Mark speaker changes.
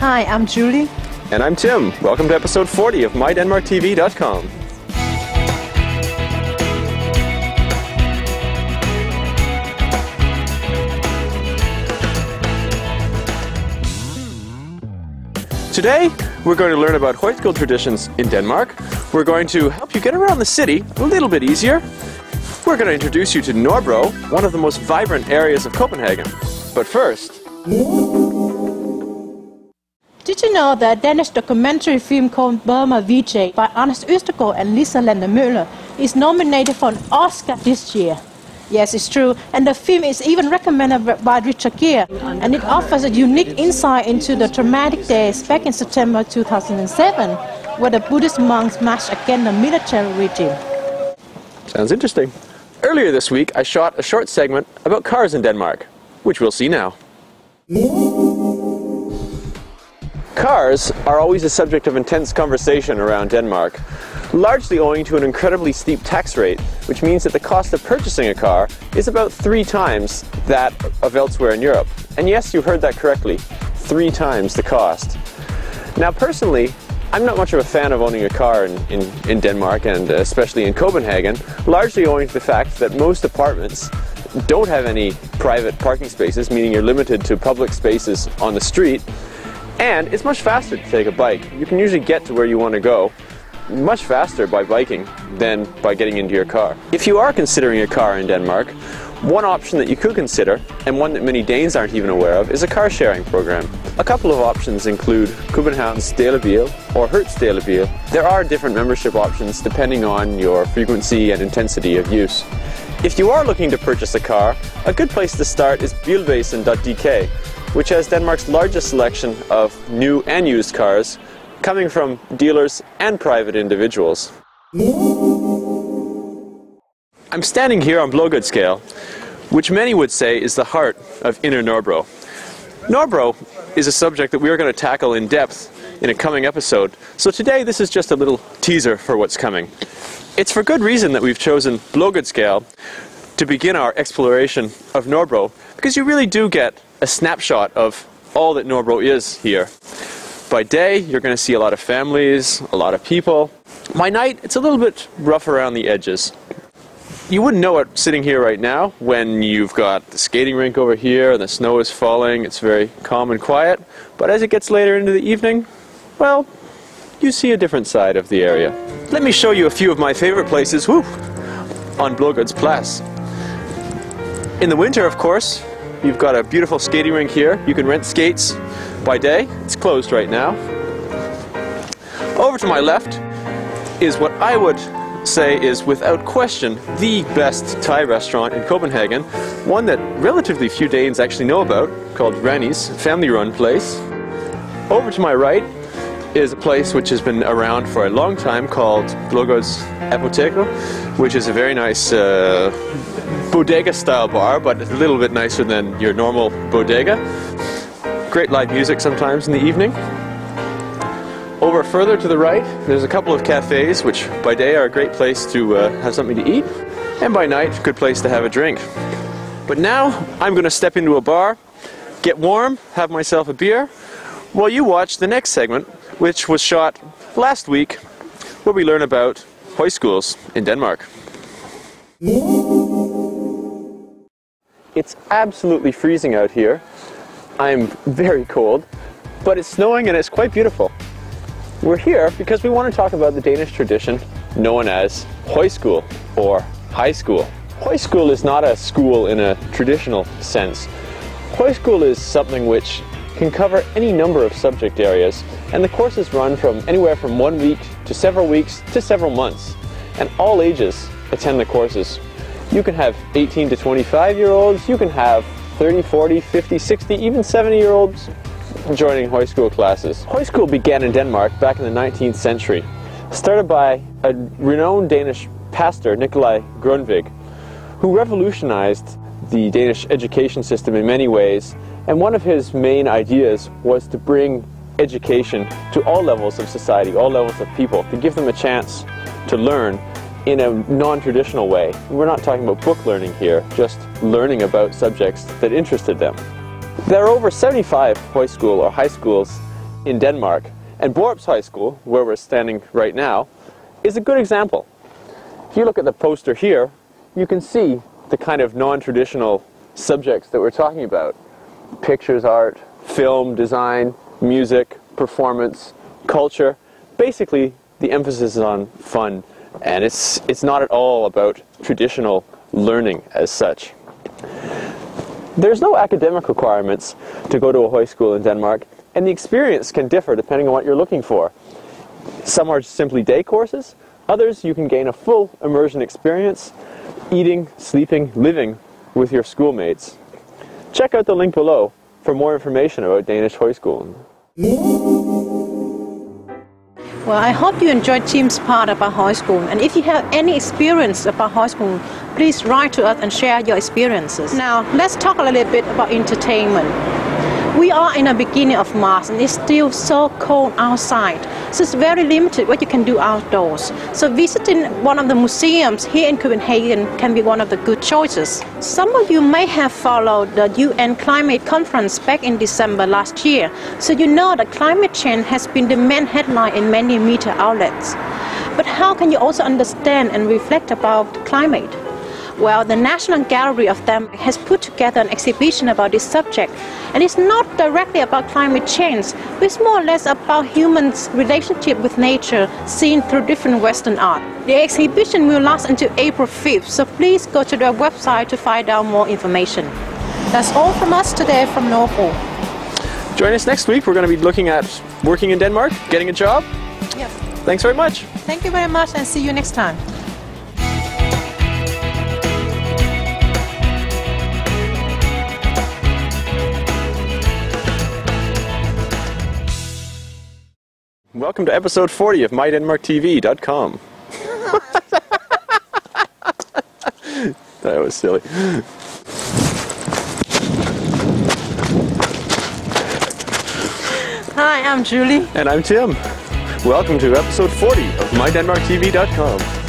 Speaker 1: Hi, I'm Julie.
Speaker 2: And I'm Tim. Welcome to episode 40 of MyDenmarkTV.com. Today, we're going to learn about højskole traditions in Denmark. We're going to help you get around the city a little bit easier. We're going to introduce you to Nørrebro, one of the most vibrant areas of Copenhagen. But first...
Speaker 1: Did you know that a Danish documentary film called Burma VJ by Anders Østergaard and Lisa Landemøller is nominated for an Oscar this year? Yes, it's true, and the film is even recommended by Richard Gere, and it offers a unique insight into the traumatic days back in September 2007, where the Buddhist monks marched against the military regime.
Speaker 2: Sounds interesting. Earlier this week, I shot a short segment about cars in Denmark, which we'll see now. Cars are always a subject of intense conversation around Denmark, largely owing to an incredibly steep tax rate, which means that the cost of purchasing a car is about 3 times that of elsewhere in Europe. And yes, you heard that correctly, 3 times the cost. Now personally, I'm not much of a fan of owning a car in Denmark, and especially in Copenhagen, largely owing to the fact that most apartments don't have any private parking spaces, meaning you're limited to public spaces on the street. And it's much faster to take a bike. You can usually get to where you want to go much faster by biking than by getting into your car. If you are considering a car in Denmark, one option that you could consider, and one that many Danes aren't even aware of, is a car sharing program. A couple of options include Københavns Delebil or Hertz Delebil. There are different membership options depending on your frequency and intensity of use. If you are looking to purchase a car, a good place to start is bilbasen.dk, which has Denmark's largest selection of new and used cars, coming from dealers and private individuals. I'm standing here on Blaagardsgade, which many would say is the heart of inner Nørrebro. Nørrebro is a subject that we are going to tackle in depth in a coming episode, so today this is just a little teaser for what's coming. It's for good reason that we've chosen Blaagardsgade to begin our exploration of Nørrebro, because you really do get a snapshot of all that Nørrebro is here. By day, you're going to see a lot of families, a lot of people. By night, it's a little bit rough around the edges. You wouldn't know it sitting here right now when you've got the skating rink over here and the snow is falling. It's very calm and quiet. But as it gets later into the evening, well, you see a different side of the area. Let me show you a few of my favorite places on Blaagardsplads. In the winter, of course, you've got a beautiful skating rink here. You can rent skates by day. It's closed right now. Over to my left is what I would say is, without question, the best Thai restaurant in Copenhagen. One that relatively few Danes actually know about, called Ranni's, family-run place. Over to my right is a place which has been around for a long time called Blaagards Apotheker, which is a very nice bodega-style bar, but a little bit nicer than your normal bodega. Great live music sometimes in the evening. Over further to the right, there's a couple of cafes, which by day are a great place to have something to eat, and by night, a good place to have a drink. But now, I'm going to step into a bar, get warm, have myself a beer, while you watch the next segment, which was shot last week, where we learn about højskoles in Denmark. It's absolutely freezing out here. I'm very cold, but it's snowing and it's quite beautiful. We're here because we want to talk about the Danish tradition known as højskole or high school. Højskole is not a school in a traditional sense. Højskole is something which can cover any number of subject areas, and the courses run from anywhere from 1 week to several months, and all ages attend the courses. You can have 18 to 25-year-olds, you can have 30, 40, 50, 60, even 70-year-olds joining højskole classes. Højskole began in Denmark back in the 19th century, started by a renowned Danish pastor, Nikolaj Grundtvig, who revolutionized the Danish education system in many ways, and one of his main ideas was to bring education to all levels of society, all levels of people, to give them a chance to learn in a non-traditional way. We're not talking about book learning here, just learning about subjects that interested them. There are over 75 højskole or high schools in Denmark. And Borup's High School, where we're standing right now, is a good example. If you look at the poster here, you can see the kind of non-traditional subjects that we're talking about. Pictures, art, film, design, music, performance, culture. Basically, the emphasis is on fun, and it's not at all about traditional learning as such. There's no academic requirements to go to a high school in Denmark, and the experience can differ depending on what you're looking for. Some are simply day courses, others you can gain a full immersion experience, eating, sleeping, living with your schoolmates. Check out the link below for more information about Danish high school.
Speaker 1: Well, I hope you enjoyed Tim's part about high school, and if you have any experience about high school, please write to us and share your experiences. Now, let's talk a little bit about entertainment. We are in the beginning of March and it's still so cold outside, so it's very limited what you can do outdoors. So visiting one of the museums here in Copenhagen can be one of the good choices. Some of you may have followed the UN Climate Conference back in December last year, so you know that climate change has been the main headline in many media outlets. But how can you also understand and reflect about climate? Well, the National Gallery of Denmark has put together an exhibition about this subject, and it's not directly about climate change, but it's more or less about humans' relationship with nature seen through different Western art. The exhibition will last until April 5th, so please go to their website to find out more information. That's all from us today from Nørrebro.
Speaker 2: Join us next week. We're going to be looking at working in Denmark, getting a job.
Speaker 1: Yes.
Speaker 2: Thanks very much.
Speaker 1: Thank you very much, and see you next time.
Speaker 2: Welcome to episode 40 of MyDenmarkTV.com. That was silly.
Speaker 1: Hi, I'm Julie.
Speaker 2: And I'm Tim. Welcome to episode 40 of MyDenmarkTV.com.